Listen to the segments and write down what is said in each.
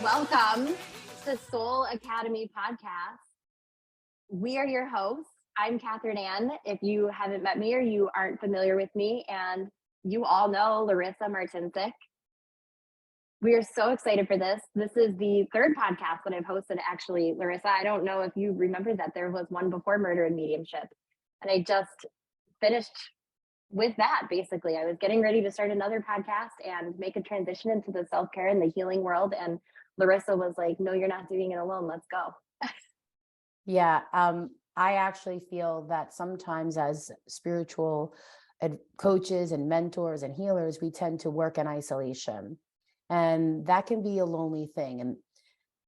Welcome to Soul Academy podcast. We are your hosts. I'm Kathryn. If you haven't met me or you aren't familiar with me, and you all know Larissa Martincic. We are so excited for this. This is the third podcast that I've hosted, actually. Larissa, I don't know if you remember that there was one before Murder and Mediumship. And I just finished with that, basically. I was getting ready to start another podcast and make a transition into the self-care and the healing world. And Larissa was like, no, you're not doing it alone. Let's go. Yeah. I actually feel that sometimes as spiritual coaches and mentors and healers, we tend to work in isolation, and that can be a lonely thing. And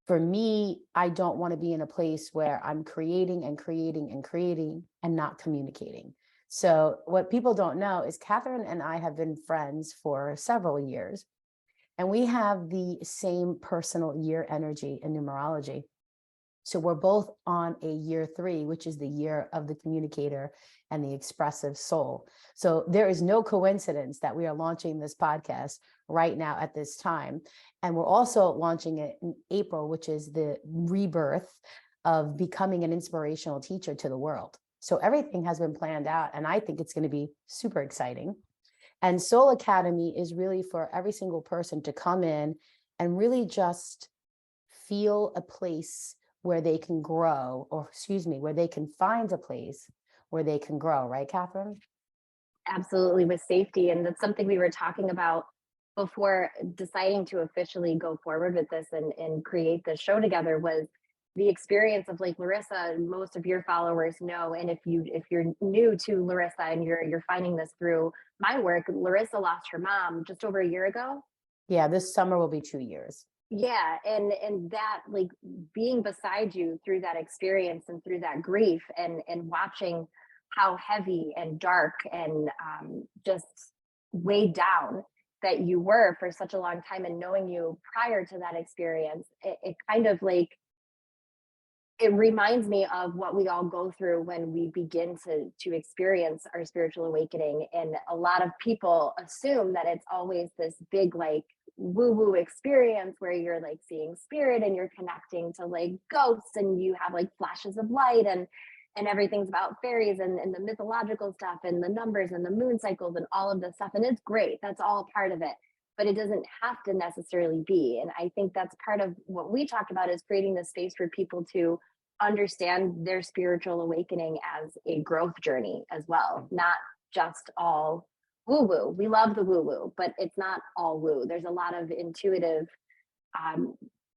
for me, I don't want to be in a place where I'm creating and not communicating. So what people don't know is Kathryn and I have been friends for several years, and we have the same personal year energy in numerology. So we're both on a year 3, which is the year of the communicator and the expressive soul. So there is no coincidence that we are launching this podcast right now at this time. And we're also launching it in April, which is the rebirth of becoming an inspirational teacher to the world. So everything has been planned out, and I think it's going to be super exciting. And Soul Academy is really for every single person to come in and really just feel a place where they can grow, where they can find a place where they can grow. Right, Kathryn? Absolutely, with safety. And that's something we were talking about before deciding to officially go forward with this and create the show together, was the experience of, like, Larissa, most of your followers know. And if you're new to Larissa and you're finding this through my work, Larissa lost her mom just over a year ago. Yeah, this summer will be 2 years. Yeah, and that, like, being beside you through that experience and through that grief, and watching how heavy and dark and just weighed down that you were for such a long time, and knowing you prior to that experience, it kind of, like, it reminds me of what we all go through when we begin to experience our spiritual awakening. And a lot of people assume that it's always this big, like, woo-woo experience where you're, like, seeing spirit and you're connecting to, like, ghosts, and you have, like, flashes of light, and everything's about fairies and the mythological stuff and the numbers and the moon cycles and all of this stuff. And it's great. That's all part of it. But it doesn't have to necessarily be. And I think that's part of what we talked about, is creating the space for people to understand their spiritual awakening as a growth journey as well, not just all woo-woo. We love the woo-woo, but it's not all woo. There's a lot of intuitive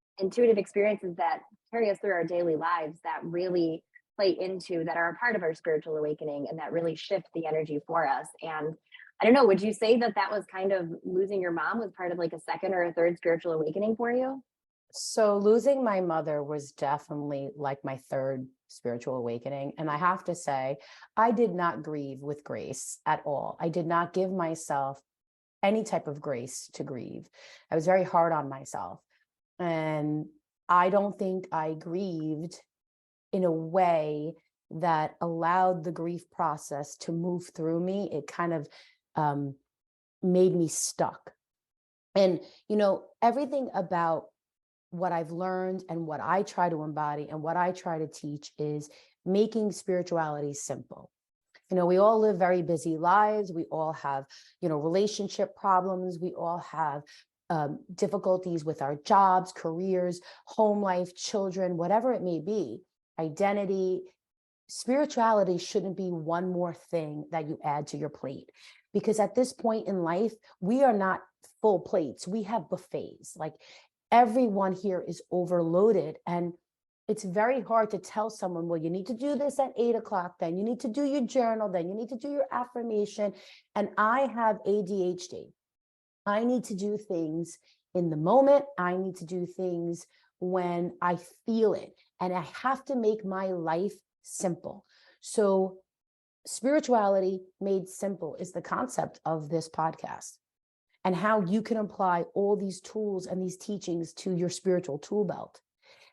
experiences that carry us through our daily lives that really play into, that are a part of our spiritual awakening, and that really shift the energy for us. And I don't know, would you say that was kind of, losing your mom was part of, like, a second or a third spiritual awakening for you? So losing my mother was definitely like my third spiritual awakening. And I have to say, I did not grieve with grace at all. I did not give myself any type of grace to grieve. I was very hard on myself. And I don't think I grieved in a way that allowed the grief process to move through me. It kind of made me stuck. And, everything about what I've learned and what I try to embody and what I try to teach is making spirituality simple. We all live very busy lives. We all have, relationship problems. We all have difficulties with our jobs, careers, home life, children, whatever it may be, identity. Spirituality shouldn't be one more thing that you add to your plate, because at this point in life, we are not full plates. We have buffets. Like, everyone here is overloaded, and it's very hard to tell someone, well, you need to do this at 8 o'clock, then you need to do your journal, then you need to do your affirmation. And I have ADHD. I need to do things in the moment. I need to do things when I feel it, and I have to make my life simple. So spirituality made simple is the concept of this podcast, and how you can apply all these tools and these teachings to your spiritual tool belt.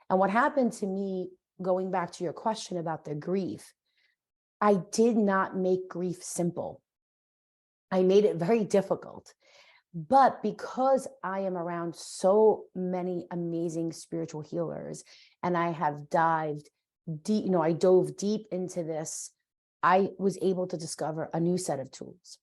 And what happened to me, going back to your question about the grief, I did not make grief simple. I made it very difficult. But because I am around so many amazing spiritual healers, and I have dived deep, I dove deep into this, I was able to discover a new set of tools.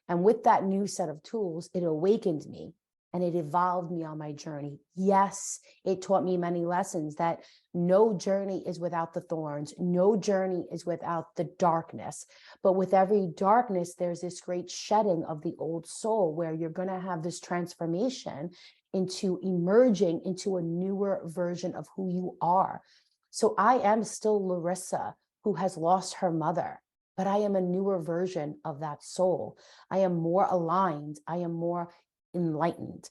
And with that new set of tools, it awakened me and it evolved me on my journey. Yes, it taught me many lessons, that no journey is without the thorns. No journey is without the darkness. But with every darkness, there's this great shedding of the old soul, where you're going to have this transformation into emerging into a newer version of who you are. So I am still Larissa, who has lost her mother, but I am a newer version of that soul. I am more aligned. I am more enlightened.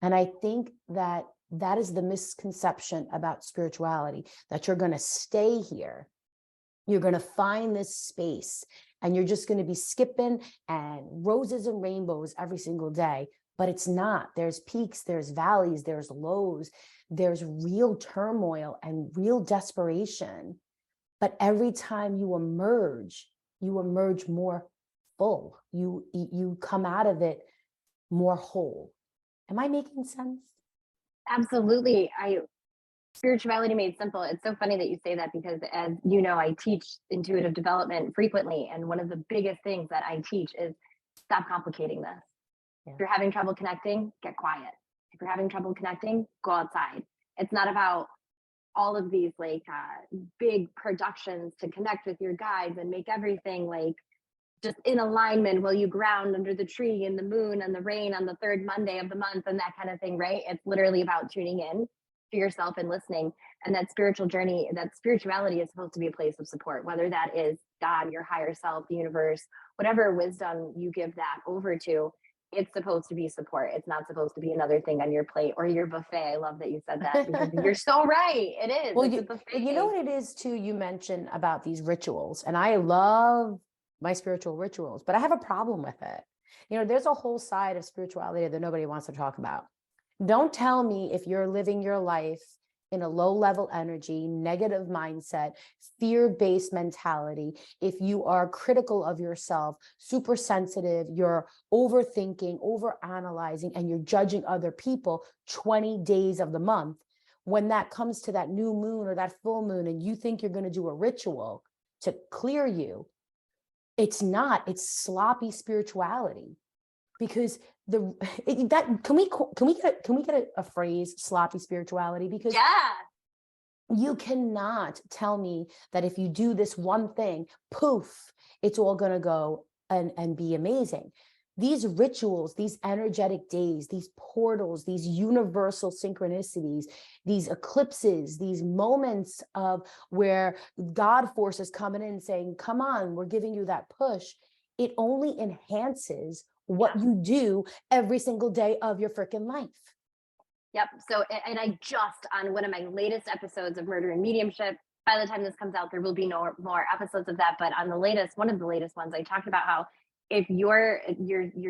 And I think that that is the misconception about spirituality, that you're going to stay here. You're going to find this space and you're just going to be skipping and roses and rainbows every single day. But it's not. There's peaks, there's valleys, there's lows, there's real turmoil and real desperation. But every time you emerge more full. You come out of it more whole. Am I making sense? Absolutely. Spirituality made simple. It's so funny that you say that, because as you know, I teach intuitive development frequently. And one of the biggest things that I teach is stop complicating this. Yeah. If you're having trouble connecting, get quiet. If you're having trouble connecting, go outside. It's not about all of these big productions to connect with your guides and make everything just in alignment while you ground under the tree and the moon and the rain on the third Monday of the month and that kind of thing, right? It's literally about tuning in to yourself and listening. And that spiritual journey, that spirituality is supposed to be a place of support, whether that is God, your higher self, the universe, whatever wisdom you give that over to. It's supposed to be support. It's not supposed to be another thing on your plate or your buffet. I love that you said that, because you're so right. It is. Well, it's a buffet. you know what it is too? You mentioned about these rituals, and I love my spiritual rituals, but I have a problem with it. There's a whole side of spirituality that nobody wants to talk about. Don't tell me if you're living your life in a low level energy, negative mindset, fear-based mentality, if you are critical of yourself, super sensitive, you're overthinking, overanalyzing, and you're judging other people 20 days of the month, when that comes to that new moon or that full moon and you think you're going to do a ritual to clear you, it's sloppy spirituality. Because can we get a phrase, sloppy spirituality? Because you cannot tell me that if you do this one thing, poof, it's all going to go and be amazing. These rituals, these energetic days, these portals, these universal synchronicities, these eclipses, these moments of where God force is coming in and saying, come on, we're giving you that push. It only enhances what you do every single day of your freaking life. Yep. So, and I just, on one of my latest episodes of Murder and Mediumship, by the time this comes out, there will be no more episodes of that. But on one of the latest ones, I talked about how if you're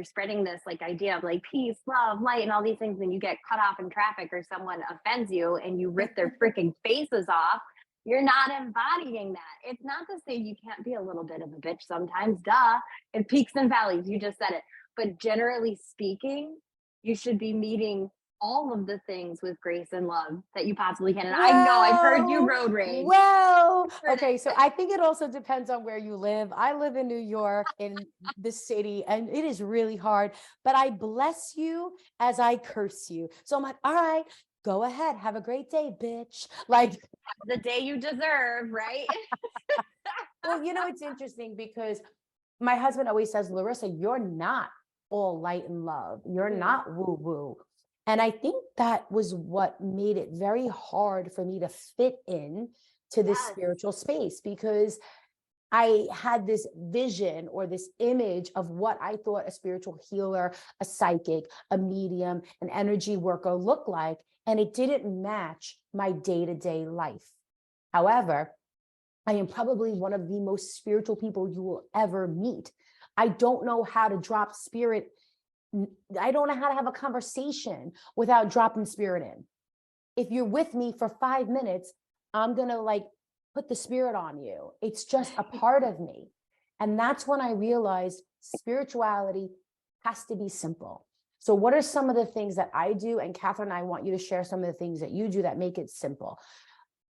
spreading this idea of peace, love, light, and all these things, and you get cut off in traffic or someone offends you and you rip their freaking faces off, you're not embodying that. It's not to say you can't be a little bit of a bitch sometimes, duh. It's peaks and valleys. You just said it. But generally speaking, you should be meeting all of the things with grace and love that you possibly can. And I know I've heard you road rage. Well, okay. So I think it also depends on where you live. I live in New York, in the city, and it is really hard, but I bless you as I curse you. So I'm like, all right, go ahead. Have a great day, bitch. The day you deserve, right? Well, it's interesting because my husband always says, Larissa, you're not all light and love. You're not woo woo. And I think that was what made it very hard for me to fit in to this spiritual space, because I had this vision or this image of what I thought a spiritual healer, a psychic, a medium, an energy worker looked like, and it didn't match my day-to-day life. However, I am probably one of the most spiritual people you will ever meet. I don't know how to drop spirit. I don't know how to have a conversation without dropping spirit in. If you're with me for 5 minutes, I'm going to put the spirit on you. It's just a part of me. And that's when I realized spirituality has to be simple. So what are some of the things that I do? And Kathryn, I want you to share some of the things that you do that make it simple.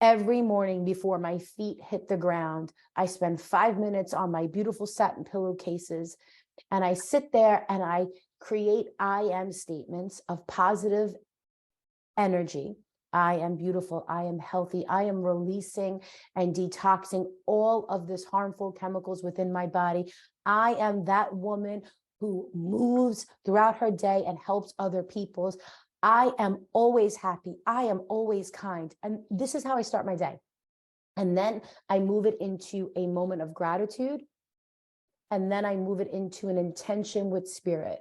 Every morning before my feet hit the ground, I spend 5 minutes on my beautiful satin pillowcases, and I sit there and I create I am statements of positive energy. I am beautiful. I am healthy. I am releasing and detoxing all of this harmful chemicals within my body. I am that woman who moves throughout her day and helps other people. I am always happy. I am always kind. And this is how I start my day. And then I move it into a moment of gratitude. And then I move it into an intention with spirit,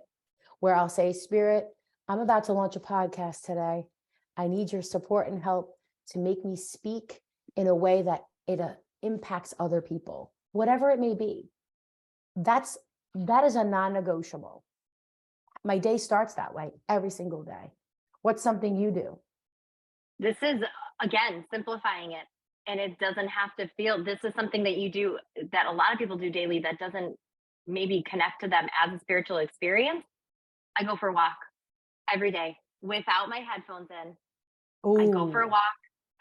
where I'll say, Spirit, I'm about to launch a podcast today. I need your support and help to make me speak in a way that it impacts other people, whatever it may be. That is a non-negotiable. My day starts that way every single day. What's something you do? This is, again, simplifying it. And it doesn't have to feel, this is something that you do that a lot of people do daily that doesn't maybe connect to them as a spiritual experience. I go for a walk every day without my headphones in. Ooh. I go for a walk.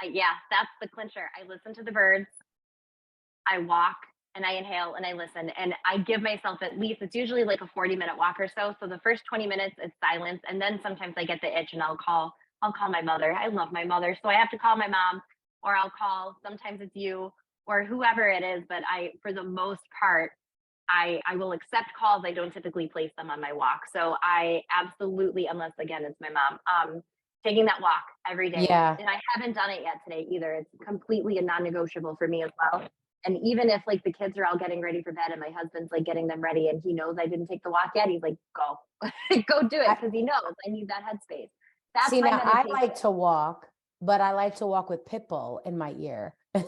Yeah, that's the clincher. I listen to the birds. I walk and I inhale and I listen. And I give myself at least, it's usually like a 40-minute walk or so. So the first 20 minutes it's silence. And then sometimes I get the itch and I'll call my mother. I love my mother. So I have to call my mom, or I'll call, sometimes it's you or whoever it is. But for the most part, I will accept calls. I don't typically place them on my walk. So I absolutely, unless again, it's my mom, taking that walk every day. Yeah. And I haven't done it yet today either. It's completely a non-negotiable for me as well. And even if like the kids are all getting ready for bed and my husband's like getting them ready and he knows I didn't take the walk yet, he's like, go, go do it. Cause he knows I need that headspace. That's See, my now I meditation. like to walk, but I like to walk with Pitbull in my ear. And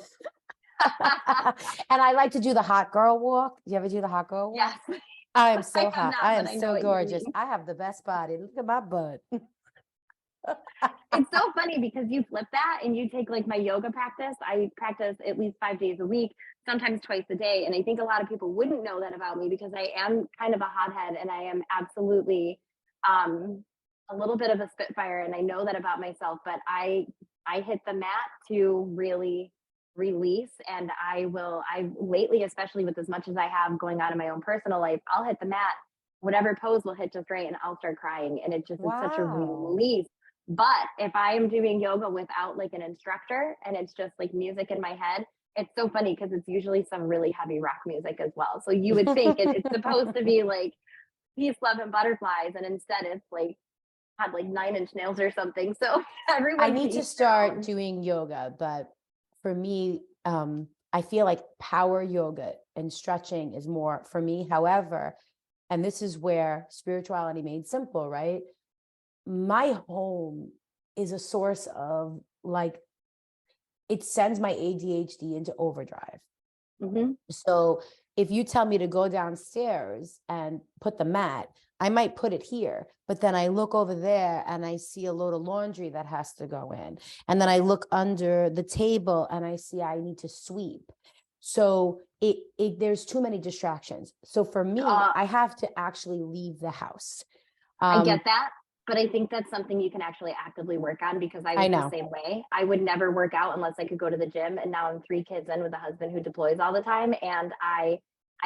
I like to do the hot girl walk. You ever do the hot girl walk? Yes. I am so I have hot. not, I am but I know so what you gorgeous. mean. I have the best body. Look at my butt. It's so funny because you flip that and you take like my yoga practice. I practice at least 5 days a week, sometimes twice a day. And I think a lot of people wouldn't know that about me because I am kind of a hothead and I am absolutely a little bit of a spitfire. And I know that about myself, but I hit the mat to really release. And I lately, especially with as much as I have going on in my own personal life, I'll hit the mat, whatever pose will hit just right. And I'll start crying. And it just is such a Wow. release. But if I am doing yoga without like an instructor and it's just like music in my head, it's so funny because it's usually some really heavy rock music as well. So you would think it's supposed to be like peace, love, and butterflies. And instead it's like had like 9-inch nails or something. So everyone I need to start doing yoga, but for me, I feel like power yoga and stretching is more for me. However, and this is where spirituality made simple, right? My home is a source of like, it sends my ADHD into overdrive. Mm-hmm. So if you tell me to go downstairs and put the mat, I might put it here, but then I look over there and I see a load of laundry that has to go in. And then I look under the table and I see I need to sweep. So there's too many distractions. So for me, I have to actually leave the house. I get that. But I think that's something you can actually actively work on because I was the same way. I would never work out unless I could go to the gym. And now I'm 3 kids in with a husband who deploys all the time. And I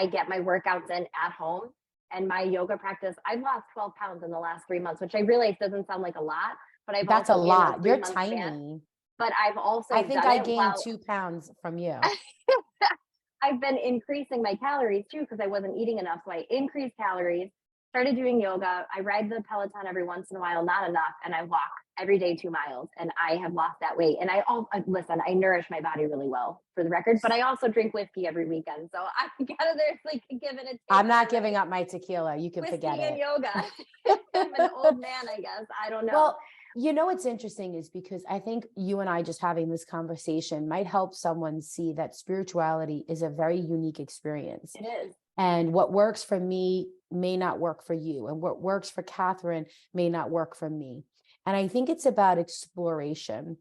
get my workouts in at home. And my yoga practice, I've lost 12 pounds in the last 3 months, which I realize doesn't sound like a lot, but I've That's also a lot. You're tiny. Span, but I've also I think I gained 2 pounds from you. I've been increasing my calories too because I wasn't eating enough. So I increased calories, started doing yoga. I ride the Peloton every once in a while, not enough. And I walk every day 2 miles and I have lost that weight. And listen, I nourish my body really well for the record, but I also drink whiskey every weekend. So I gotta, there's like give it a take. I'm not giving up my tequila. You can forget it. And yoga. I'm an old man, I guess. I don't know. Well, you know, what's interesting is because I think you and I just having this conversation might help someone see that spirituality is a very unique experience. It is. And what works for me may not work for you. And what works for Kathryn may not work for me. And I think it's about exploration.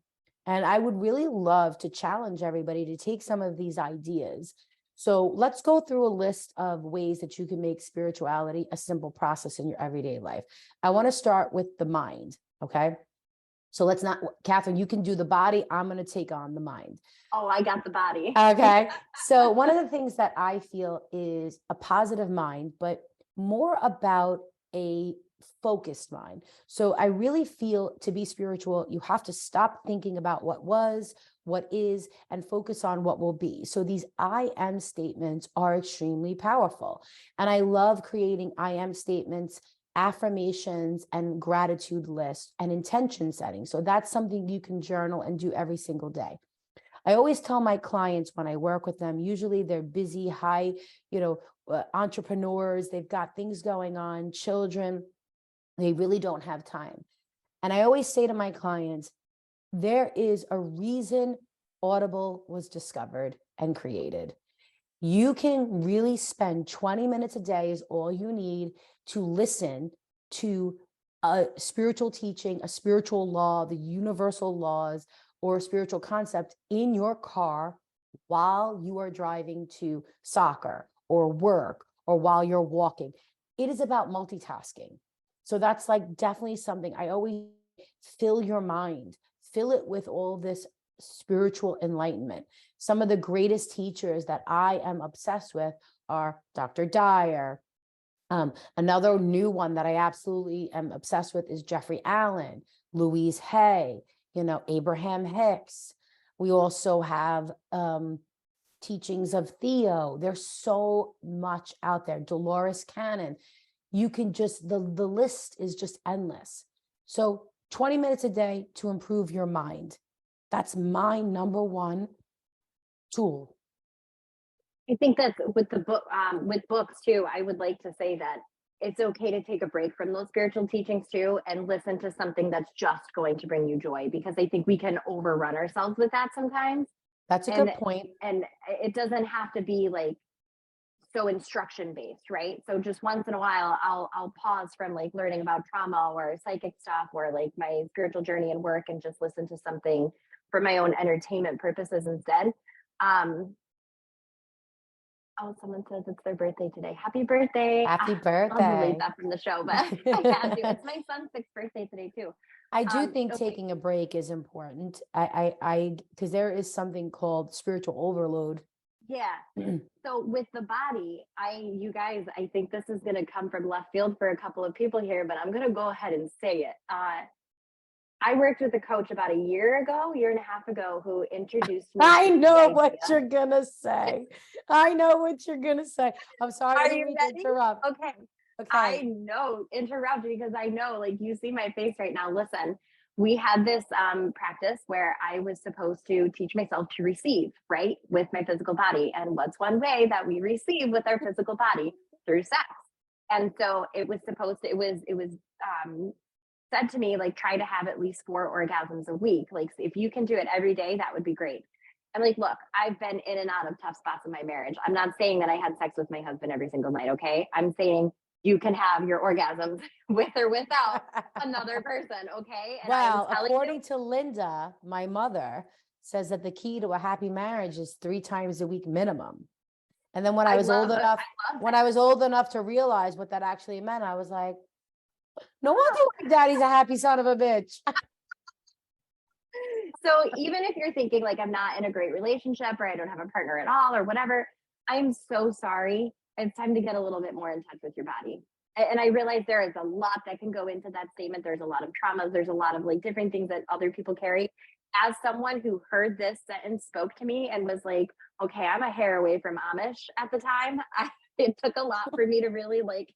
And I would really love to challenge everybody to take some of these ideas. So let's go through a list of ways that you can make spirituality a simple process in your everyday life. I want to start with the mind. Okay. So let's not, Kathryn, you can do the body. I'm going to take on the mind. Oh, I got the body. Okay. So one of the things that I feel is a positive mind, but more about a focused mind. So I really feel to be spiritual, you have to stop thinking about what was, what is, and focus on what will be. So these I am statements are extremely powerful. And I love creating I am statements, affirmations, and gratitude lists and intention setting. So that's something you can journal and do every single day. I always tell my clients when I work with them, usually they're busy, high, entrepreneurs, they've got things going on, children, they really don't have time. And I always say to my clients, there is a reason Audible was discovered and created. You can really spend 20 minutes a day is all you need to listen to a spiritual teaching, a spiritual law, the universal laws, or a spiritual concept in your car while you are driving to soccer or work or while you're walking. It is about multitasking. So that's like definitely something I always fill your mind, fill it with all this spiritual enlightenment. Some of the greatest teachers that I am obsessed with are Dr. Dyer. Another new one that I absolutely am obsessed with is Jeffrey Allen, Louise Hay, Abraham Hicks. We also have teachings of Theo. There's so much out there. Dolores Cannon. You can just, the list is just endless. So 20 minutes a day to improve your mind. That's my number one tool. I think that with the book, with books too, I would like to say that it's okay to take a break from those spiritual teachings too and listen to something that's just going to bring you joy, because I think we can overrun ourselves with that sometimes. That's a good point. And it doesn't have to be like so instruction based, right? So just once in a while, I'll pause from like learning about trauma or psychic stuff or like my spiritual journey and work and just listen to something for my own entertainment purposes instead. Oh, someone says it's their birthday today. Happy birthday. Happy birthday. I'll delete that from the show, but I had to. It's my son's 6th birthday today too. I do think taking a break is important. Because there is something called spiritual overload. Yeah. So with the body, you guys, I think this is going to come from left field for a couple of people here, but I'm going to go ahead and say it. I worked with a coach about a year and a half ago, who introduced me. I know what you're going to say. I know what you're going to say. I'm sorry to interrupt. Okay. I know, interrupt, because I know, like, you see my face right now. Listen, we had this practice where I was supposed to teach myself to receive, right, with my physical body. And what's one way that we receive with our physical body? Through sex. And so it was said to me, like, try to have at least 4 orgasms a week. Like, if you can do it every day, that would be great. I'm like, look, I've been in and out of tough spots in my marriage. I'm not saying that I had sex with my husband every single night. Okay. I'm saying you can have your orgasms with or without another person. Okay. And well, according to Linda, my mother, says that the key to a happy marriage is 3 times a week minimum. And then when I was old enough to realize what that actually meant, I was like, no wonder my daddy's a happy son of a bitch. So even if you're thinking like, I'm not in a great relationship or I don't have a partner at all or whatever, I'm so sorry. It's time to get a little bit more in touch with your body. And I realize there is a lot that can go into that statement. There's a lot of traumas. There's a lot of like different things that other people carry. As someone who heard this sentence spoke to me and was like, okay, I'm a hair away from Amish at the time. It took a lot for me to really like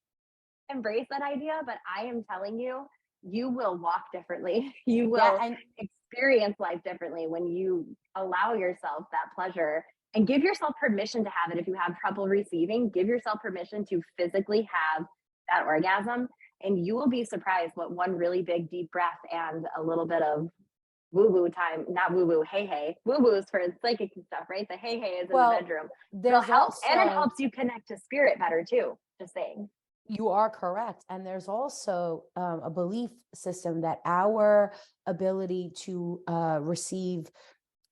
embrace that idea, but I am telling you, you will walk differently. You will experience life differently when you allow yourself that pleasure and give yourself permission to have it. If you have trouble receiving, give yourself permission to physically have that orgasm, and you will be surprised what one really big deep breath and a little bit of woo-woo time, not woo-woo, hey, woo-woos for psychic and stuff, right? The hey is in the bedroom. It'll help. And it helps you connect to spirit better too, just saying. You are correct. And there's also a belief system that our ability to receive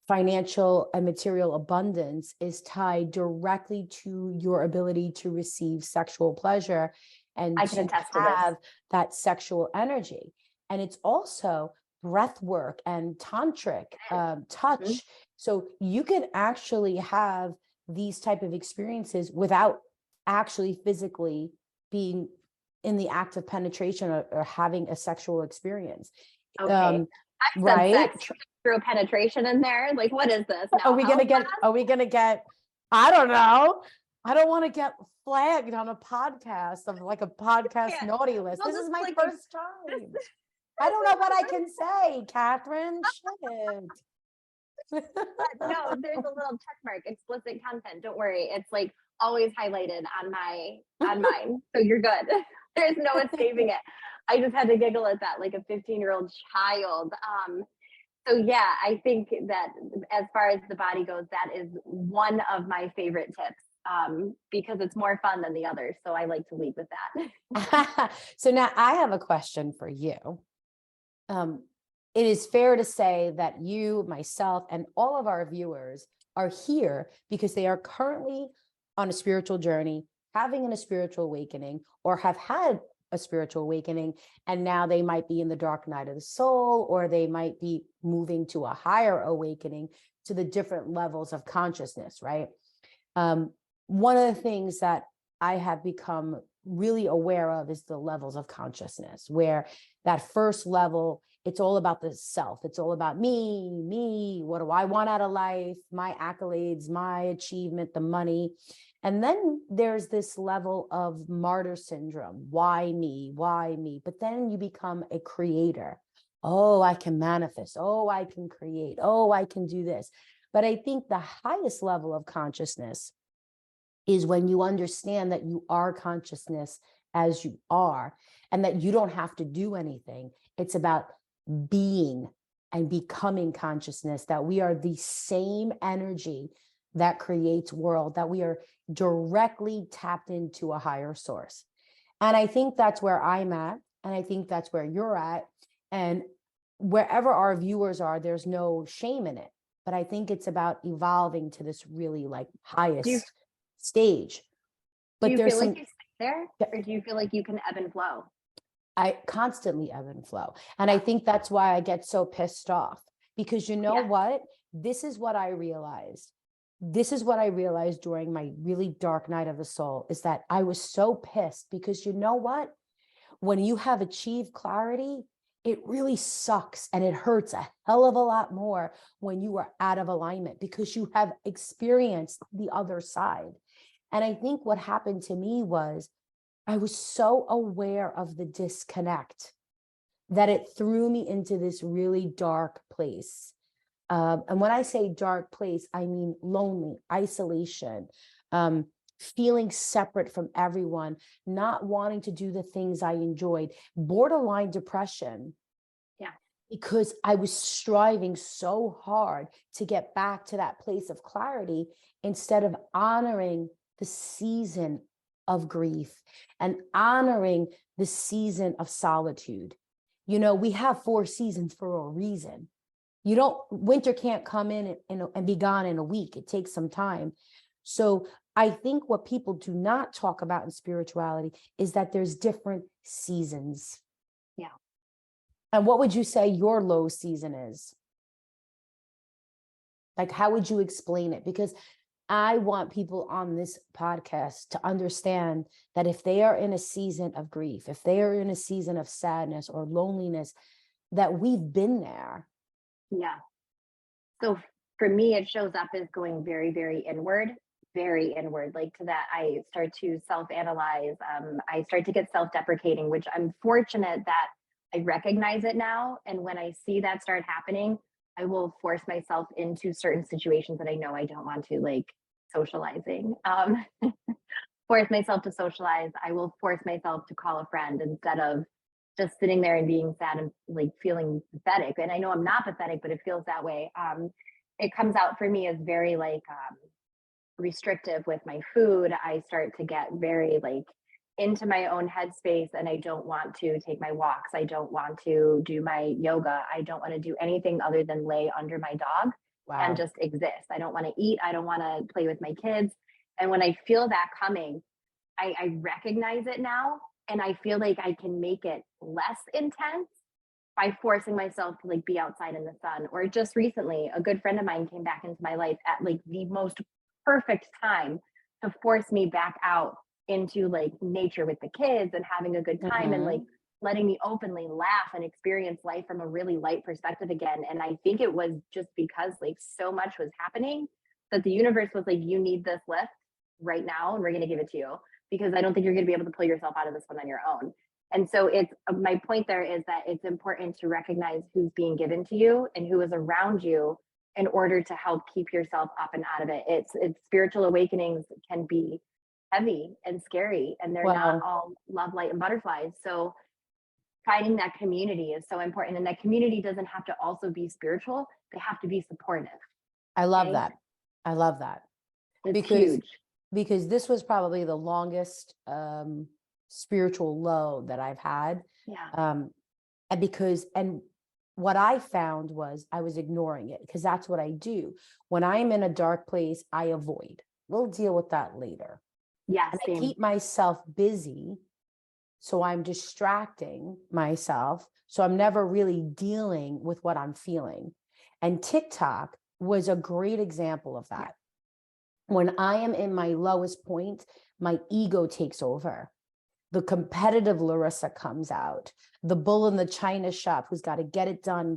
financial and material abundance is tied directly to your ability to receive sexual pleasure and I can to attest to have this. that sexual energy. And it's also breath work and tantric Mhm. touch. So you can actually have these type of experiences without actually physically being in the act of penetration or having a sexual experience. Okay. I said Right? sex, throw penetration in there. Like, what is this now? Are we gonna get, I don't know. I don't want to get flagged on a podcast of like a podcast Yeah. naughty list. We'll This is just my like first time. I don't know what I can say, Kathryn. Shit. no, there's a little check mark, explicit content. Don't worry. It's like always highlighted on mine. So you're good. There's no escaping it. I just had to giggle at that like a 15-year-old child. So yeah, I think that as far as the body goes, that is one of my favorite tips, because it's more fun than the others. So I like to lead with that. So now I have a question for you. It is fair to say that you, myself, and all of our viewers are here because they are currently on a spiritual journey, having a spiritual awakening, or have had a spiritual awakening, and now they might be in the dark night of the soul, or they might be moving to a higher awakening to the different levels of consciousness, right? One of the things that I have become really aware of is the levels of consciousness, where that first level, it's all about the self. It's all about me, what do I want out of life, my accolades, my achievement, the money. And then there's this level of martyr syndrome. Why me? Why me? But then you become a creator. Oh, I can manifest. Oh, I can create. Oh, I can do this. But I think the highest level of consciousness is when you understand that you are consciousness as you are, and that you don't have to do anything. It's about being and becoming consciousness, that we are the same energy that creates world, that we are directly tapped into a higher source. And I think that's where I'm at. And I think that's where you're at. And wherever our viewers are, there's no shame in it. But I think it's about evolving to this really like Do you highest stage. do But you there's feel like some, you stay there, or do you feel like you can ebb and flow? I constantly ebb and flow. And I think that's why I get so pissed off, because you know Yeah. what? This is what I realized. This is what I realized during my really dark night of the soul, is that I was so pissed because you know what? When you have achieved clarity, it really sucks and it hurts a hell of a lot more when you are out of alignment, because you have experienced the other side. And I think what happened to me was I was so aware of the disconnect that it threw me into this really dark place. And when I say dark place, I mean lonely, isolation, feeling separate from everyone, not wanting to do the things I enjoyed, borderline depression. Yeah. Because I was striving so hard to get back to that place of clarity instead of honoring the season of grief and honoring the season of solitude. You know, we have 4 seasons for a reason. You don't, winter can't come in and be gone in a week. It takes some time. So I think what people do not talk about in spirituality is that there's different seasons. Yeah. And what would you say your low season is? Like, how would you explain it? Because I want people on this podcast to understand that if they are in a season of grief, if they are in a season of sadness or loneliness, that we've been there. Yeah. So for me, it shows up as going very, very inward. Like to that, I start to self-analyze. I start to get self-deprecating, which I'm fortunate that I recognize it now. And when I see that start happening, I will force myself into certain situations that I know I don't want to, like socializing. Force myself to socialize. I will force myself to call a friend instead of just sitting there and being sad and like feeling pathetic. And I know I'm not pathetic, but it feels that way. It comes out for me as very like restrictive with my food. I start to get very like into my own headspace, and I don't want to take my walks. I don't want to do my yoga. I don't want to do anything other than lay under my dog and Wow. just exist. I don't want to eat. I don't want to play with my kids. And when I feel that coming, I recognize it now, and I feel like I can make it less intense by forcing myself to like be outside in the sun. Or just recently, a good friend of mine came back into my life at like the most perfect time to force me back out into like nature with the kids and having a good time, and like Mhm. letting me openly laugh and experience life from a really light perspective again. And I think it was just because like so much was happening that the universe was like, you need this lift right now, and we're going to give it to you, because I don't think you're going to be able to pull yourself out of this one on your own. And so it's my point there is that it's important to recognize who's being given to you and who is around you in order to help keep yourself up and out of it. It's spiritual awakenings can be heavy and scary, and they're not Well, all love, light, and butterflies. So finding that community is so important. And that community doesn't have to also be spiritual. They have to be supportive. I love Okay. that. I love that It's because huge. this was probably the longest spiritual low that I've had. Yeah. And because, and what I found was I was ignoring it, because that's what I do. When I'm in a dark place, I avoid. We'll deal with that later. Yeah. And I Same. keep myself busy. So I'm distracting myself. So I'm never really dealing with what I'm feeling. And TikTok was a great example of that. When I am in my lowest point, my ego takes over. The competitive Larissa comes out. The bull in the china shop who's got to get it done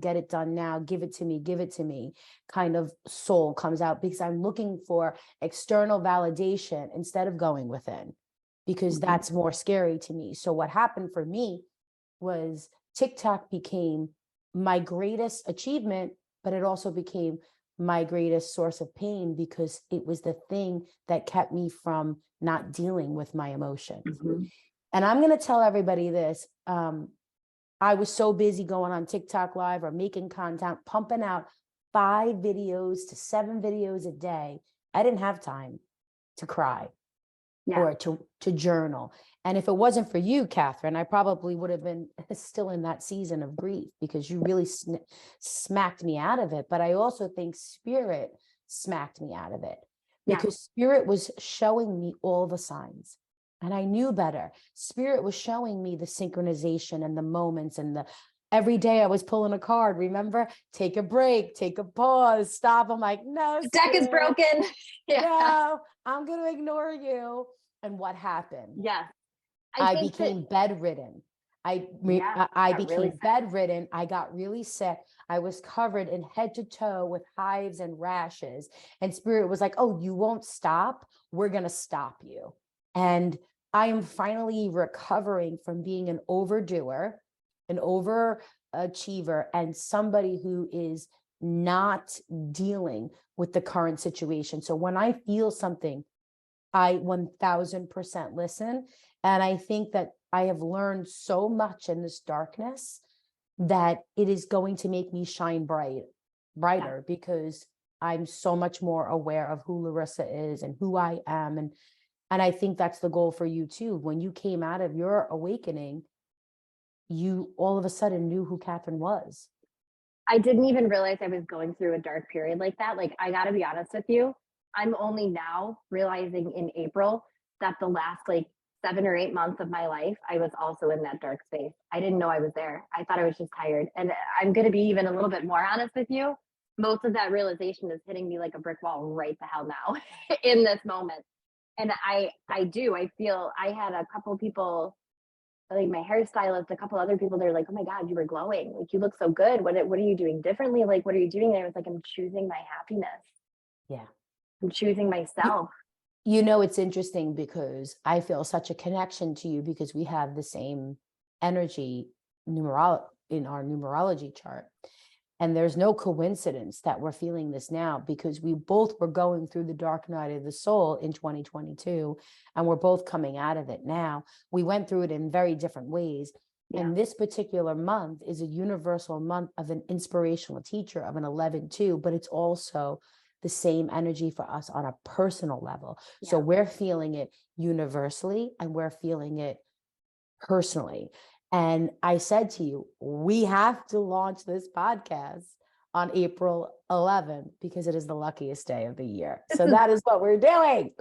now, give it to me, kind of soul comes out, because I'm looking for external validation instead of going within, because Mhm. that's more scary to me. So what happened for me was TikTok became my greatest achievement, but it also became my greatest source of pain, because it was the thing that kept me from not dealing with my emotions. Mhm. And I'm going to tell everybody this. I was so busy going on TikTok live or making content, pumping out 5 videos to 7 videos a day. I didn't have time to cry Yeah. or to journal. And if it wasn't for you, Kathryn, I probably would have been still in that season of grief, because you really smacked me out of it. But I also think spirit smacked me out of it, Yeah. because spirit was showing me all the signs. And I knew better. Spirit was showing me the synchronization and the moments, and the every day I was pulling a card. Remember, take a break, take a pause, stop. I'm like, no, The deck is spirit, broken. Yeah. no, I'm going to ignore you. And what happened? Yes. I I think that, became bedridden. yeah, I got really became sick. bedridden. I got really sick. I was covered in head to toe with hives and rashes. And spirit was like, "Oh, you won't stop? We're going to stop you." And I am finally recovering from being an overdoer, an overachiever, and somebody who is not dealing with the current situation. So when I feel something, I 1000% listen. And I think that I have learned so much in this darkness that it is going to make me shine brighter, because I'm so much more aware of who Larissa is and who I am. And I think that's the goal for you too. When you came out of your awakening, you all of a sudden knew who Kathryn was. I didn't even realize I was going through a dark period like that. Like, I got to be honest with you. I'm only now realizing in April that the last like 7 or 8 months of my life, I was also in that dark space. I didn't know I was there. I thought I was just tired. And I'm going to be even a little bit more honest with you. Most of that realization is hitting me like a brick wall right the hell now in this moment. And I feel I had a couple people, like my hairstylist, a couple other people, they're like, "Oh my God, you were glowing. Like, you look so good. What are you doing differently? Like, what are you doing?" And I was like, "I'm choosing my happiness. Yeah. I'm choosing myself." You know, it's interesting because I feel such a connection to you, because we have the same energy in our numerology chart. And there's no coincidence that we're feeling this now, because we both were going through the dark night of the soul in 2022, and we're both coming out of it now. We went through it in very different ways. Yeah. And this particular month is a universal month of an inspirational teacher of an 11-2, but it's also the same energy for us on a personal level. So Yeah. we're feeling it universally and we're feeling it personally. And I said to you, we have to launch this podcast on April 11th because it is the luckiest day of the year. So that is what we're doing.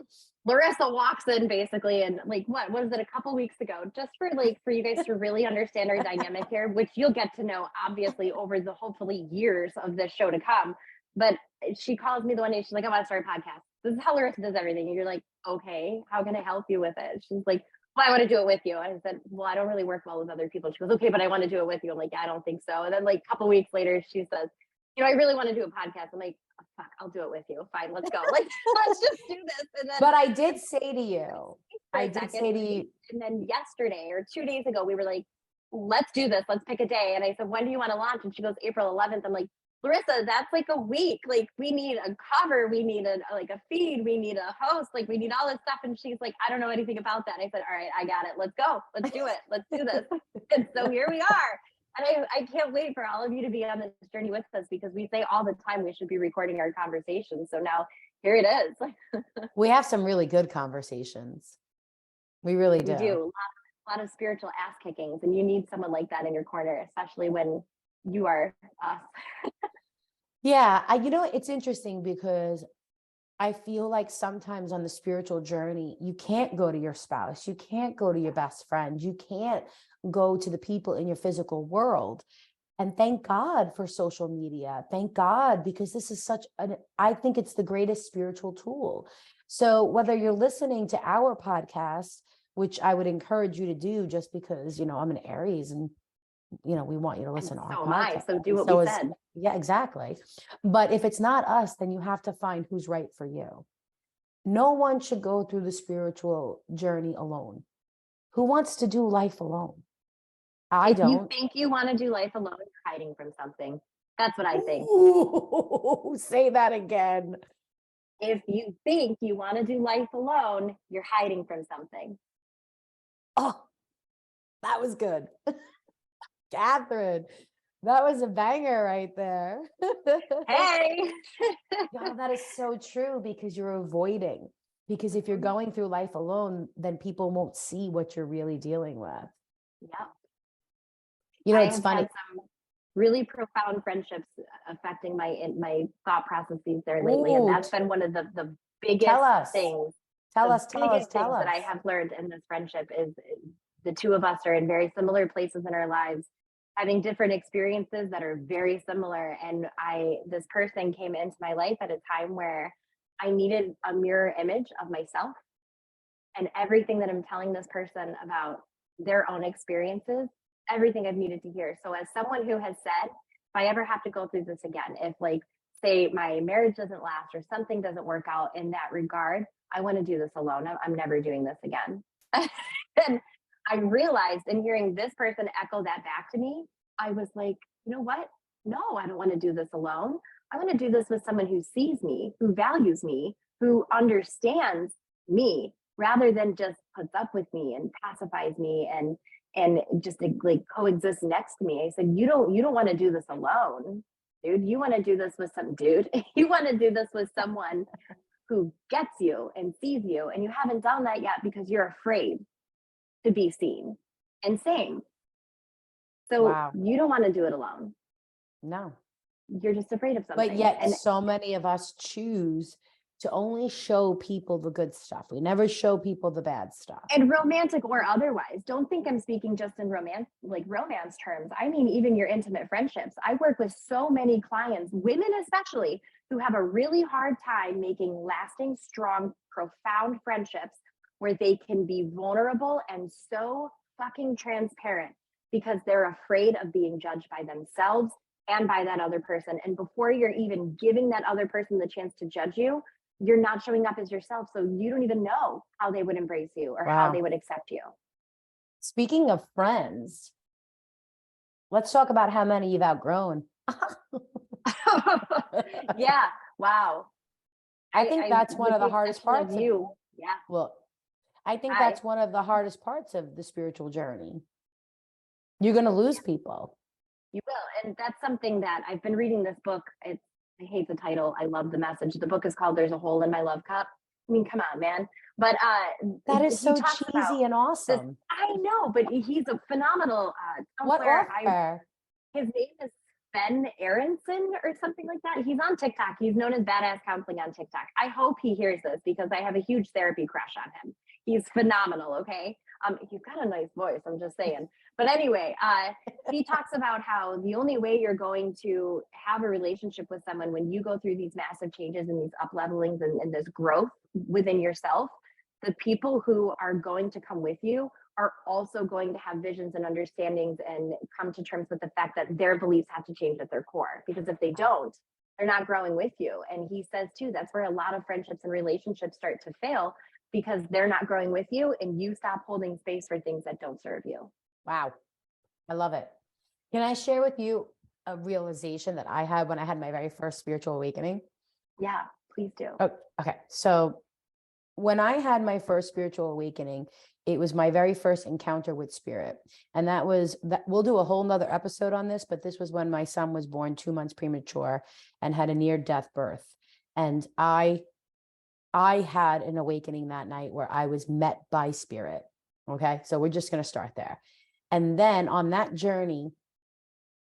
Larissa walks in basically, and like, what was it, a couple weeks ago, just for you guys to really understand our dynamic here, which you'll get to know obviously over the hopefully years of this show to come. But she calls me the one day, she's like, I want to start a podcast. This is how Larissa does everything. And you're like, okay, how can I help you with it? She's like, well, I want to do it with you. And I said, well, I don't really work well with other people. She goes, okay, but I want to do it with you. I'm like, yeah, I don't think so. And then like a couple weeks later, she says, I really want to do a podcast. I'm like, oh, fuck, I'll do it with you. Fine, let's go. Like, let's just do this. And then, but I did say to you, and then yesterday or 2 days ago, we were like, let's do this. Let's pick a day. And I said, when do you want to launch? And she goes, April 11th. I'm like, Larissa, that's like a week. Like, we need a cover. We need a feed. We need a host. Like, we need all this stuff. And she's like, I don't know anything about that. And I said, all right, I got it. Let's go. Let's do it. Let's do this. And so here we are. And I can't wait for all of you to be on this journey with us, because we say all the time we should be recording our conversations. So now here it is. We have some really good conversations. We really do. We do. A lot of spiritual ass kickings. And you need someone like that in your corner, especially when you are us. Yeah, it's interesting because I feel like sometimes on the spiritual journey, you can't go to your spouse, you can't go to your best friend, you can't go to the people in your physical world. And thank God for social media. Thank God, because this is I think it's the greatest spiritual tool. So whether you're listening to our podcast, which I would encourage you to do just because, I'm an Aries and we want you to listen to our podcast. So do what we said. Yeah, exactly. But if it's not us, then you have to find who's right for you. No one should go through the spiritual journey alone. Who wants to do life alone? If you think you want to do life alone, you're hiding from something. That's what I think. Ooh, say that again. If you think you want to do life alone, you're hiding from something. Oh, that was good. Kathryn, that was a banger right there. Hey. No, that is so true, because you're avoiding. Because if you're going through life alone, then people won't see what you're really dealing with. Yep. It's funny. Had some really profound friendships affecting my thought processes there lately. Ooh, and that's been one of the biggest things. Tell us. That I have learned in this friendship is the two of us are in very similar places in our lives, having different experiences that are very similar. And this person came into my life at a time where I needed a mirror image of myself, and everything that I'm telling this person about their own experiences, everything I've needed to hear. So as someone who has said, if I ever have to go through this again, if say my marriage doesn't last or something doesn't work out in that regard, I want to do this alone. I'm never doing this again. And I realized in hearing this person echo that back to me, I was like, you know what? No, I don't want to do this alone. I want to do this with someone who sees me, who values me, who understands me, rather than just puts up with me and pacifies me and just coexist next to me. I said, you don't want to do this alone, dude. You want to do this with you want to do this with someone who gets you and sees you. And you haven't done that yet because you're afraid to be seen and seen. So wow. You don't want to do it alone. No. You're just afraid of something. But yet so many of us choose to only show people the good stuff. We never show people the bad stuff. And romantic or otherwise. Don't think I'm speaking just in romance terms. I mean, even your intimate friendships. I work with so many clients, women especially, who have a really hard time making lasting, strong, profound friendships where they can be vulnerable and so fucking transparent because they're afraid of being judged by themselves and by that other person. And before you're even giving that other person the chance to judge you, you're not showing up as yourself. So you don't even know how they would embrace you or how they would accept you. Speaking of friends, let's talk about how many you've outgrown. Yeah. Wow. I think that's one of the hardest parts of you. Yeah. Well, I think that's one of the hardest parts of the spiritual journey. You're going to lose people. You will. And that's something that I've been reading this book. I hate the title. I love the message. The book is called There's a Hole in My Love Cup. I mean, come on, man. But that is so cheesy and awesome. I know, but he's a phenomenal What author? His name is Ben Aronson or something like that. He's on TikTok. He's known as Badass Counseling on TikTok. I hope he hears this because I have a huge therapy crush on him. He's phenomenal. Okay. He's got a nice voice. I'm just saying. But anyway, he talks about how the only way you're going to have a relationship with someone when you go through these massive changes and these up levelings and this growth within yourself, the people who are going to come with you are also going to have visions and understandings and come to terms with the fact that their beliefs have to change at their core. Because if they don't, they're not growing with you. And he says too, that's where a lot of friendships and relationships start to fail because they're not growing with you and you stop holding space for things that don't serve you. Wow. I love it. Can I share with you a realization that I had when I had my very first spiritual awakening? Yeah, please do. Oh, okay. So when I had my first spiritual awakening, it was my very first encounter with spirit. And that we'll do a whole nother episode on this, but this was when my son was born 2 months premature and had a near-death birth. And I had an awakening that night where I was met by spirit. Okay. So we're just going to start there. And then on that journey,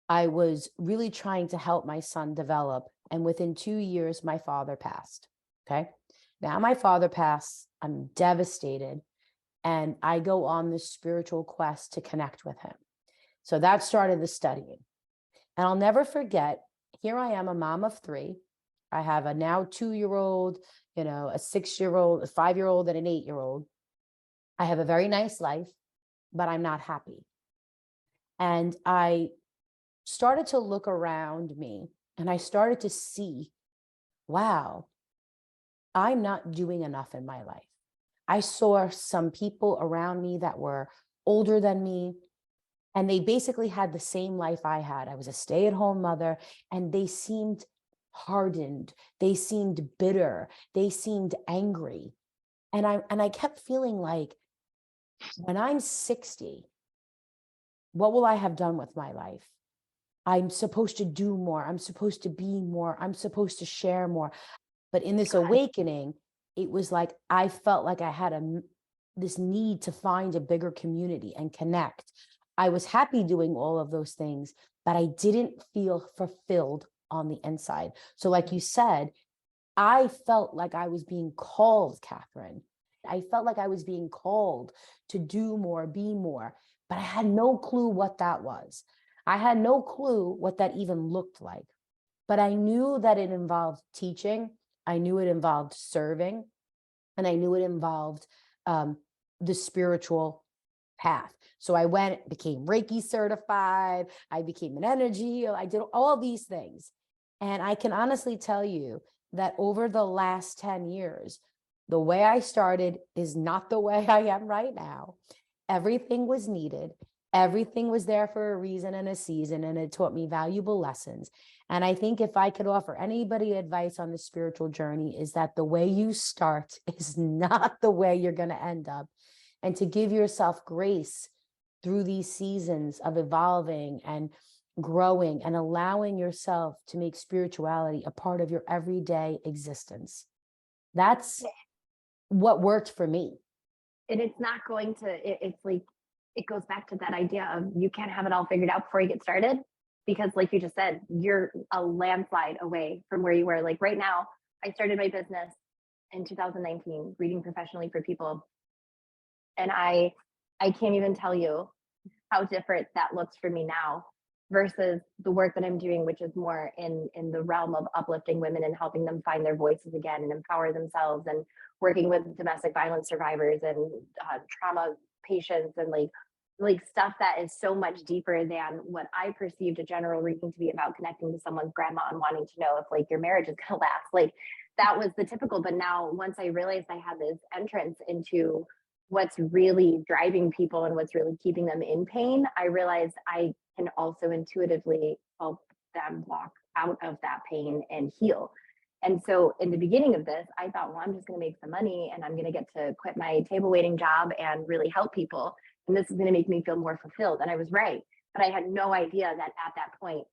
I was really trying to help my son develop. And within 2 years, my father passed. Okay. Now my father passed. I'm devastated. And I go on this spiritual quest to connect with him. So that started the studying. And I'll never forget, here I am, a mom of 3. I have a now 2-year-old, a 6-year-old, a 5-year-old, and an 8-year-old. I have a very nice life, but I'm not happy. And I started to look around me and I started to see, wow, I'm not doing enough in my life. I saw some people around me that were older than me, and they basically had the same life I had. I was a stay-at-home mother, and they seemed hardened. They seemed bitter. They seemed angry. And I kept feeling like, when I'm 60, what will I have done with my life? I'm supposed to do more. I'm supposed to be more. I'm supposed to share more. But in this awakening, it was like I felt like I had this need to find a bigger community and connect. I was happy doing all of those things, but I didn't feel fulfilled on the inside. So like you said, I felt like I was being called, Kathryn. I felt like I was being called to do more, be more, but I had no clue what that was. I had no clue what that even looked like, but I knew that it involved teaching. I knew it involved serving, and I knew it involved the spiritual path. So I became Reiki certified. I became an energy. I did all these things. And I can honestly tell you that over the last 10 years, the way I started is not the way I am right now. Everything was needed. Everything was there for a reason and a season, and it taught me valuable lessons. And I think if I could offer anybody advice on the spiritual journey, is that the way you start is not the way you're going to end up. And to give yourself grace through these seasons of evolving and growing and allowing yourself to make spirituality a part of your everyday existence. That's what worked for me. And it's not going to, it's like, it goes back to that idea of you can't have it all figured out before you get started, because like you just said, you're a landslide away from where you were. Like right now, I started my business in 2019, reading professionally for people. And I can't even tell you how different that looks for me now versus the work that I'm doing, which is more in the realm of uplifting women and helping them find their voices again and empower themselves, and working with domestic violence survivors and trauma patients, and like stuff that is so much deeper than what I perceived a general reading to be about, connecting to someone's grandma and wanting to know if like your marriage is going to last. Like that was the typical. But now once I realized I had this entrance into what's really driving people and what's really keeping them in pain, I realized I can also intuitively help them walk out of that pain and heal. And so in the beginning of this, I thought, well, I'm just going to make some money and I'm going to get to quit my table waiting job and really help people. And this is going to make me feel more fulfilled. And I was right. But I had no idea that at that point,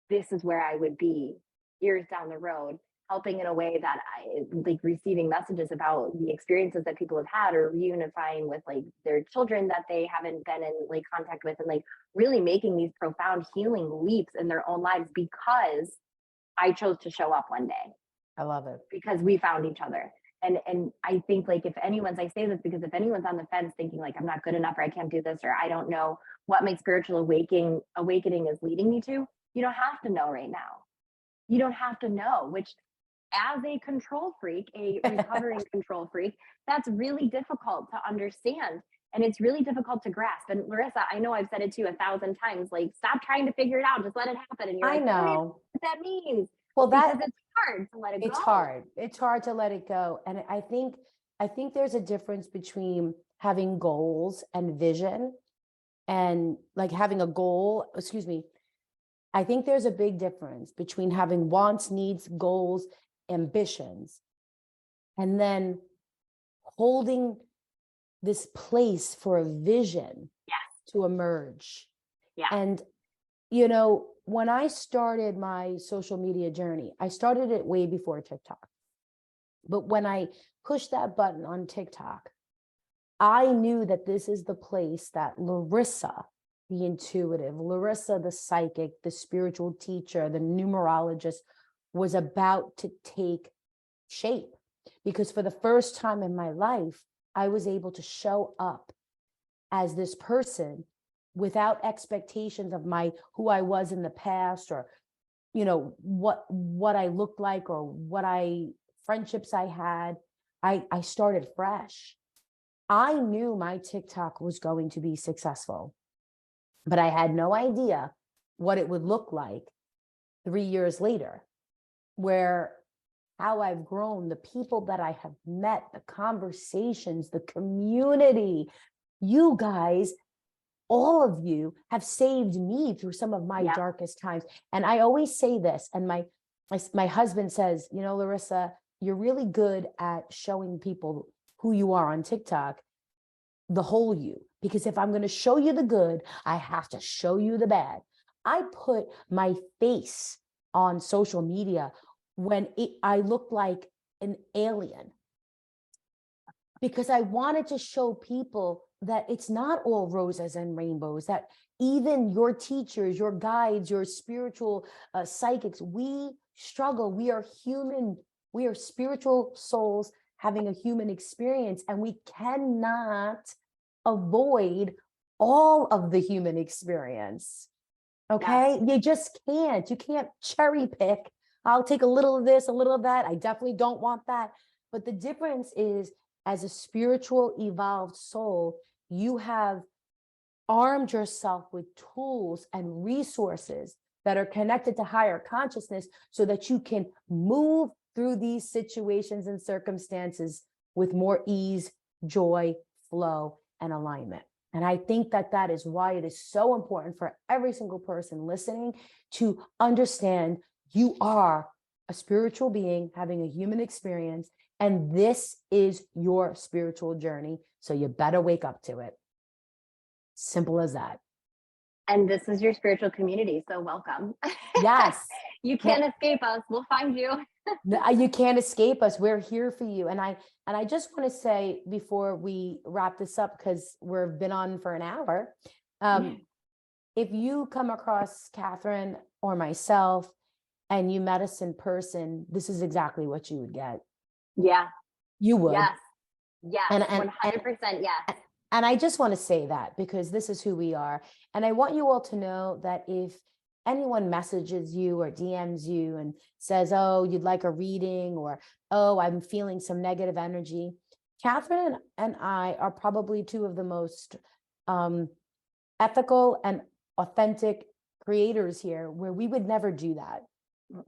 this is where I would be years down the road, helping in a way that I like receiving messages about the experiences that people have had, or reunifying with like their children that they haven't been in like contact with, and like really making these profound healing leaps in their own lives because I chose to show up one day, I love it. because we found each other. And I think like if anyone's, I say this because if anyone's on the fence thinking like I'm not good enough, or I can't do this, or I don't know what my spiritual awakening is leading me to, you don't have to know right now. You don't have to know, which as a control freak, a recovering control freak, that's really difficult to understand. And it's really difficult to grasp. And Larissa, I know I've said it to you 1,000 times, like, stop trying to figure it out, just let it happen. And you're I like, I don't even know know. what that means. Well, Because it's hard to let it go. it's hard. It's hard to let it go. And I think there's a difference between having goals and vision, and like having a goal, excuse me. I think there's a big difference between having wants, needs, goals, ambitions, and then holding this place for a vision to emerge. Yeah. And, you know, when I started my social media journey, I started it way before TikTok. But when I pushed that button on TikTok, I knew that this is the place that Larissa, the intuitive, Larissa, the psychic, the spiritual teacher, the numerologist, was about to take shape. Because for the first time in my life, I was able to show up as this person without expectations of who I was in the past, or, you know, what I looked like, or friendships I had. I started fresh. I knew my TikTok was going to be successful, but I had no idea what it would look like 3 years later, how I've grown, the people that I have met, the conversations, the community. You guys, all of you have saved me through some of my darkest times. And I always say this, and my husband says, you know, Larissa, you're really good at showing people who you are on TikTok, the whole you. Because if I'm going to show you the good, I have to show you the bad. I put my face on social media when I looked like an alien, because I wanted to show people that it's not all roses and rainbows, that even your teachers, your guides, your spiritual psychics, we struggle. We are human. We are spiritual souls having a human experience, and we cannot avoid all of the human experience. Okay? You just can't. You can't cherry pick. I'll take a little of this, a little of that. I definitely don't want that. But the difference is, as a spiritual evolved soul, you have armed yourself with tools and resources that are connected to higher consciousness, so that you can move through these situations and circumstances with more ease, joy, flow, and alignment. And I think that is why it is so important for every single person listening to understand you are a spiritual being having a human experience, and this is your spiritual journey. So you better wake up to it. Simple as that. And this is your spiritual community. So welcome. Yes. You can't escape us. We'll find you. You can't escape us. We're here for you. And I just want to say before we wrap this up, because we've been on for an hour, if you come across Kathryn or myself and you met us in person, this is exactly what you would get. Yeah. You would. Yes. Yes. And 100%. Yes. And I just want to say that because this is who we are. And I want you all to know that if anyone messages you or DMs you and says, oh, you'd like a reading, or, oh, I'm feeling some negative energy, Kathryn and I are probably two of the most ethical and authentic creators here, where we would never do that.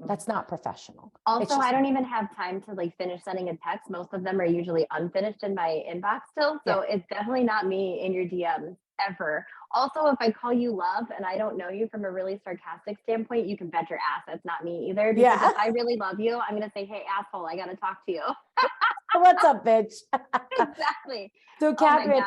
That's not professional. Also, I don't even have time to like finish sending a text. Most of them are usually unfinished in my inbox still. So it's definitely not me in your DMs ever. Also, if I call you love and I don't know you from a really sarcastic standpoint, you can bet your ass that's not me either. Because if I really love you, I'm going to say, hey, asshole, I got to talk to you. What's up, bitch? Exactly. So Kathryn,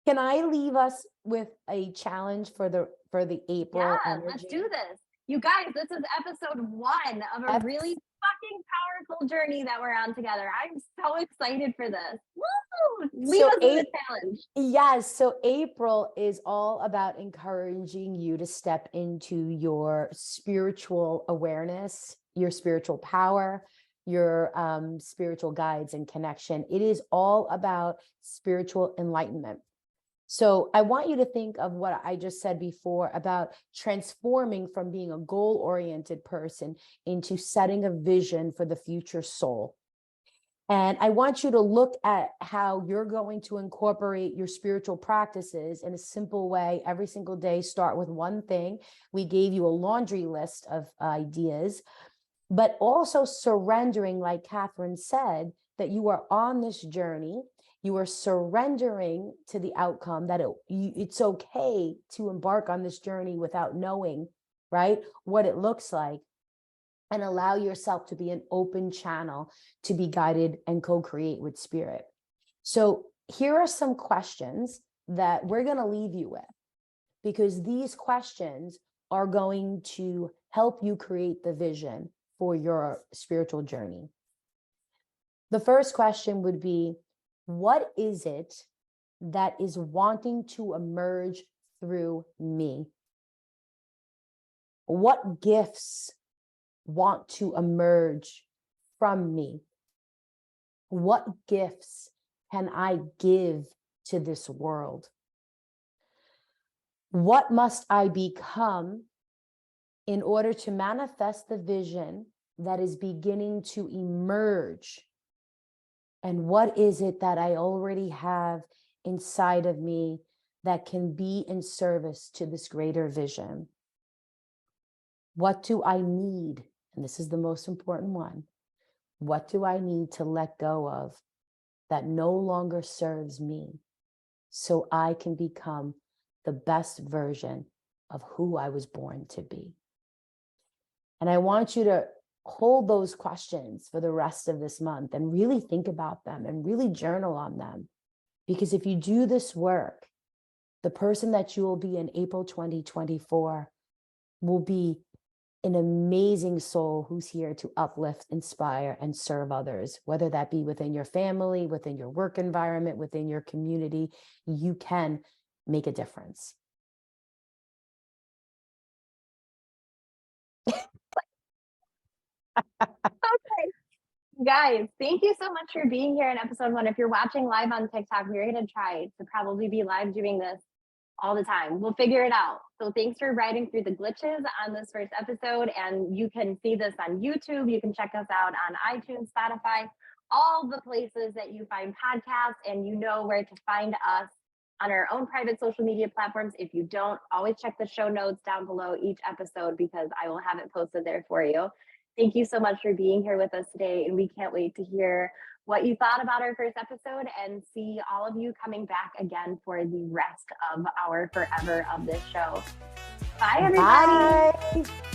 can I leave us with a challenge for the April energy? Let's do this. You guys, this is episode 1 of a really fucking powerful journey that we're on together. I'm so excited for this. Woo! Leave So us with a challenge. Yes. So April is all about encouraging you to step into your spiritual awareness, your spiritual power, your spiritual guides and connection. It is all about spiritual enlightenment. So I want you to think of what I just said before about transforming from being a goal-oriented person into setting a vision for the future soul. And I want you to look at how you're going to incorporate your spiritual practices in a simple way every single day. Start with one thing. We gave you a laundry list of ideas, but also surrendering, like Kathryn said, that you are on this journey. You are surrendering to the outcome, that it's okay to embark on this journey without knowing, right, what it looks like. And allow yourself to be an open channel to be guided and co-create with spirit. So here are some questions that we're going to leave you with, because these questions are going to help you create the vision for your spiritual journey. The first question would be, what is it that is wanting to emerge through me? What gifts want to emerge from me? What gifts can I give to this world? What must I become in order to manifest the vision that is beginning to emerge? And what is it that I already have inside of me that can be in service to this greater vision? What do I need? And this is the most important one. What do I need to let go of that no longer serves me, so I can become the best version of who I was born to be? And I want you to hold those questions for the rest of this month and really think about them and really journal on them. Because if you do this work, the person that you will be in April 2024 will be an amazing soul who's here to uplift, inspire, and serve others, whether that be within your family, within your work environment, within your community. You can make a difference. Okay. Guys, thank you so much for being here in episode 1. If you're watching live on TikTok, we're going to try to probably be live doing this all the time. We'll figure it out. So thanks for riding through the glitches on this first episode. And you can see this on YouTube. You can check us out on iTunes, Spotify, all the places that you find podcasts, and you know where to find us on our own private social media platforms. If you don't, always check the show notes down below each episode, because I will have it posted there for you. Thank you so much for being here with us today. And we can't wait to hear what you thought about our first episode and see all of you coming back again for the rest of our forever of this show. Bye, everybody. Bye.